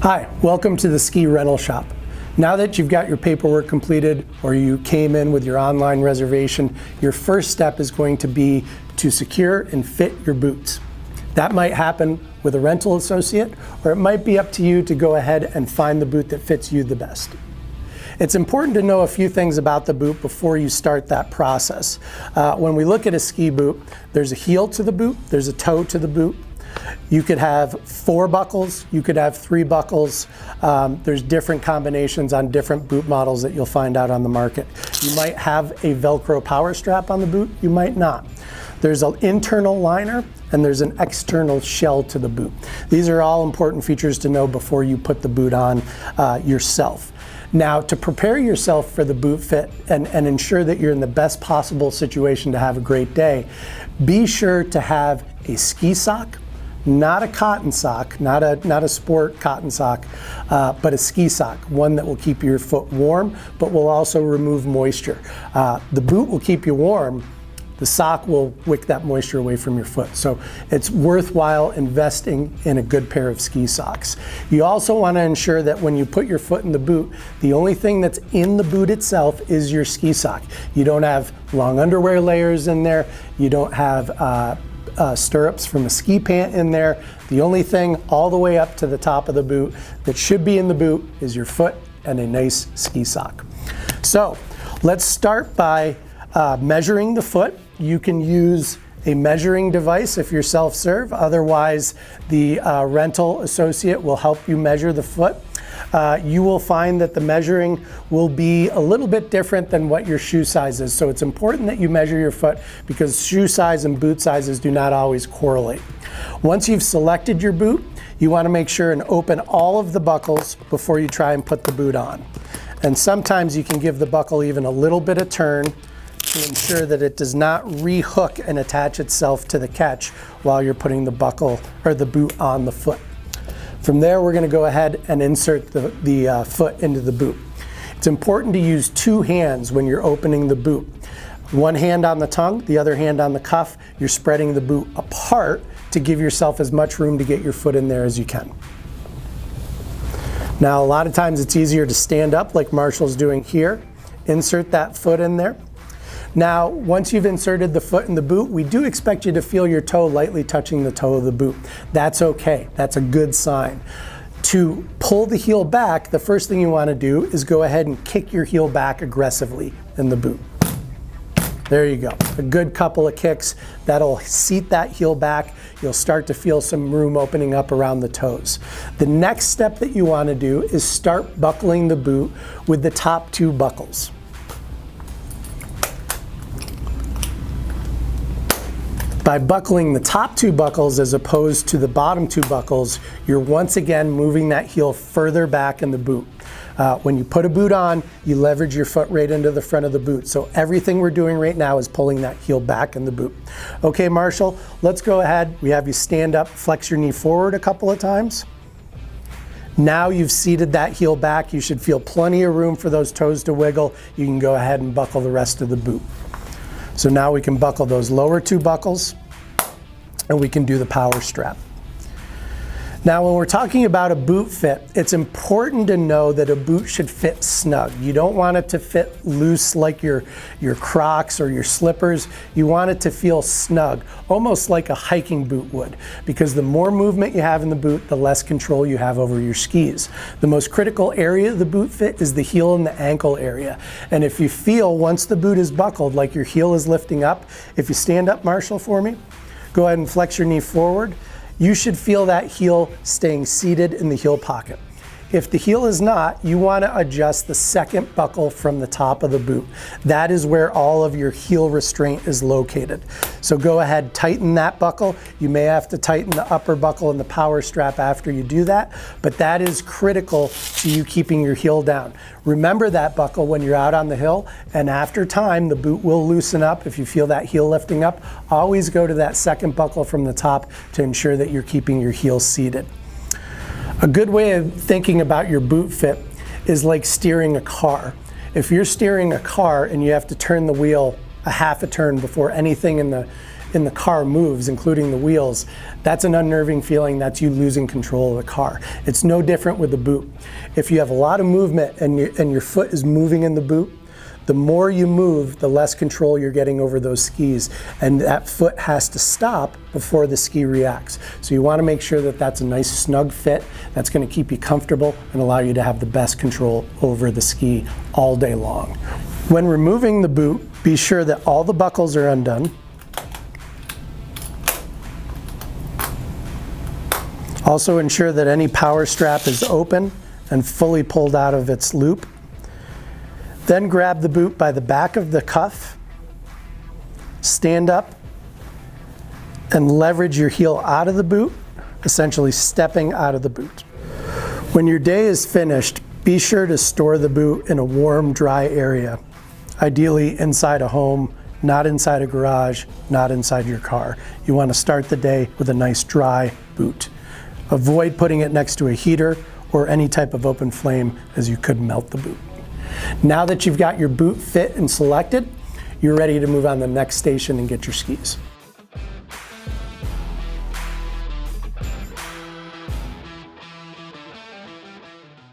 Hi, welcome to the Ski Rental Shop. Now that you've got your paperwork completed or you came in with your online reservation, your first step is going to be to secure and fit your boots. That might happen with a rental associate, or it might be up to you to go ahead and find the boot that fits you the best. It's important to know a few things about the boot before you start that process. When we look at a ski boot, there's a heel to the boot, there's a toe to the boot. You could have 4 buckles, you could have 3 buckles. There's different combinations on different boot models that you'll find out on the market. You might have a Velcro power strap on the boot, you might not. There's an internal liner and there's an external shell to the boot. These are all important features to know before you put the boot on yourself. Now, to prepare yourself for the boot fit and ensure that you're in the best possible situation to have a great day, be sure to have a ski sock, not a cotton sock, not a sport cotton sock, but a ski sock, one that will keep your foot warm, but will also remove moisture. The boot will keep you warm, the sock will wick that moisture away from your foot. So it's worthwhile investing in a good pair of ski socks. You also want to ensure that when you put your foot in the boot, the only thing that's in the boot itself is your ski sock. You don't have long underwear layers in there, you don't have stirrups from a ski pant in there. The only thing all the way up to the top of the boot that should be in the boot is your foot and a nice ski sock. So let's start by measuring the foot. You can use a measuring device if you're self-serve. Otherwise, the rental associate will help you measure the foot. You will find that the measuring will be a little bit different than what your shoe size is. So it's important that you measure your foot because shoe size and boot sizes do not always correlate. Once you've selected your boot, you want to make sure and open all of the buckles before you try and put the boot on. And sometimes you can give the buckle even a little bit of turn to ensure that it does not re-hook and attach itself to the catch while you're putting the buckle or the boot on the foot. From there, we're going to go ahead and insert the foot into the boot. It's important to use 2 hands when you're opening the boot. One hand on the tongue, the other hand on the cuff. You're spreading the boot apart to give yourself as much room to get your foot in there as you can. Now, a lot of times it's easier to stand up like Marshall's doing here. Insert that foot in there. Now, once you've inserted the foot in the boot, we do expect you to feel your toe lightly touching the toe of the boot. That's okay, that's a good sign. To pull the heel back, the first thing you want to do is go ahead and kick your heel back aggressively in the boot. There you go, a good couple of kicks. That'll seat that heel back. You'll start to feel some room opening up around the toes. The next step that you want to do is start buckling the boot with the top 2 buckles. By buckling the top 2 buckles as opposed to the bottom 2 buckles, you're once again moving that heel further back in the boot. When you put a boot on, you leverage your foot right into the front of the boot. So everything we're doing right now is pulling that heel back in the boot. Okay, Marshall, let's go ahead. We have you stand up, flex your knee forward a couple of times. Now you've seated that heel back. You should feel plenty of room for those toes to wiggle. You can go ahead and buckle the rest of the boot. So now we can buckle those lower 2 buckles and we can do the power strap. Now, when we're talking about a boot fit, it's important to know that a boot should fit snug. You don't want it to fit loose like your Crocs or your slippers. You want it to feel snug, almost like a hiking boot would, because the more movement you have in the boot, the less control you have over your skis. The most critical area of the boot fit is the heel and the ankle area. And if you feel, once the boot is buckled, like your heel is lifting up, if you stand up, Marshall, for me, go ahead and flex your knee forward. You should feel that heel staying seated in the heel pocket. If the heel is not, you want to adjust the second buckle from the top of the boot. That is where all of your heel restraint is located. So go ahead, tighten that buckle. You may have to tighten the upper buckle and the power strap after you do that, but that is critical to you keeping your heel down. Remember that buckle when you're out on the hill, and after time, the boot will loosen up. If you feel that heel lifting up, always go to that second buckle from the top to ensure that you're keeping your heel seated. A good way of thinking about your boot fit is like steering a car. If you're steering a car and you have to turn the wheel a half a turn before anything in the car moves, including the wheels, that's an unnerving feeling. That's you losing control of the car. It's no different with the boot. If you have a lot of movement and your foot is moving in the boot, the more you move, the less control you're getting over those skis, and that foot has to stop before the ski reacts. So you want to make sure that that's a nice snug fit that's going to keep you comfortable and allow you to have the best control over the ski all day long. When removing the boot, be sure that all the buckles are undone. Also ensure that any power strap is open and fully pulled out of its loop. Then grab the boot by the back of the cuff, stand up, and leverage your heel out of the boot, essentially stepping out of the boot. When your day is finished, be sure to store the boot in a warm, dry area, ideally inside a home, not inside a garage, not inside your car. You want to start the day with a nice dry boot. Avoid putting it next to a heater or any type of open flame, as you could melt the boot. Now that you've got your boot fit and selected, you're ready to move on to the next station and get your skis.